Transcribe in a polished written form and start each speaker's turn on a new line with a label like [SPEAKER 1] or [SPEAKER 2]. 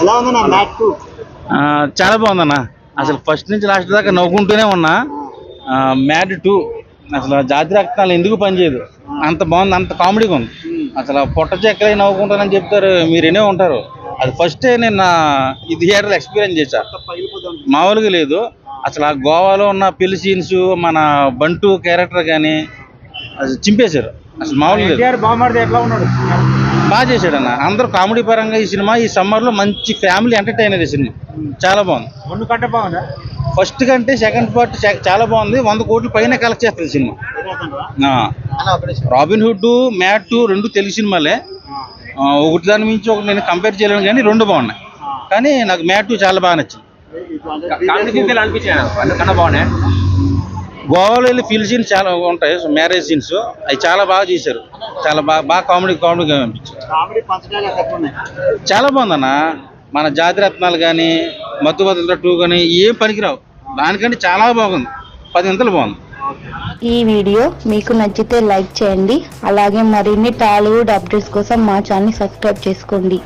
[SPEAKER 1] ఎలా ఉందన్న మ్యాట్ 2?
[SPEAKER 2] చాలా బాగుందన్న. అసలు ఫస్ట్ నుంచి లాస్ట్ దాకా నవ్వుకుంటూనే ఉన్నా. మ్యాడ్ 2 అసలు జాతి రక్తాలు ఎందుకు పనిచేయదు, అంత బాగుంది, అంత కామెడీగా ఉంది. అసలు పొట్ట చెక్కలై నవ్వుకుంటానని చెప్తారు, మీరు వినే ఉంటారు. అది ఫస్టే నేను ఈ థియేటర్లో ఎక్స్పీరియన్స్ చేశా, మామూలుగా లేదు. అసలు ఆ గోవాలో ఉన్న పెళ్లి సీన్స్, మన బంటు క్యారెక్టర్ కానీ అసలు చింపేశారు. అసలు మామూలుగా లేదు, బాగా చేశాడు అన్న. అందరూ కామెడీ పరంగా ఈ సినిమా ఈ సమ్మర్లో మంచి ఫ్యామిలీ ఎంటర్టైనర్. ఈ సినిమా చాలా బాగుంది. ఫస్ట్ కంటే సెకండ్ పార్ట్ చాలా బాగుంది. 100 కోట్ల పైన కలెక్ట్ చేస్తుంది సినిమా. రాబిన్ హుడ్, మ్యాట్ 2 రెండు తెలుగు సినిమాలే. ఒకటి దాని మించి ఒకటి నేను కంపేర్ చేయలేను, కానీ రెండు బాగున్నాయి. కానీ నాకు మ్యాట్ 2 చాలా బాగా నచ్చింది. గోవాలో వెళ్ళి ఫీల్ సీన్స్ చాలా ఉంటాయి, మ్యారేజ్ సీన్స్, అవి చాలా బాగా చేశారు. చాలా బాగా కామెడీగా అనిపించింది. చాలా బాగుందన్న. మన జాతి రత్నాలు కానీ మధుబతుల 2 కానీ ఏం పనికిరావు, దానికంటే చాలా బాగుంది, 10 గంటలు బాగుంది.
[SPEAKER 3] ఈ వీడియో మీకు నచ్చితే లైక్ చేయండి. అలాగే మరిన్ని టాలీవుడ్ అప్డేట్స్ కోసం మా ఛానల్ సబ్స్క్రైబ్ చేసుకోండి.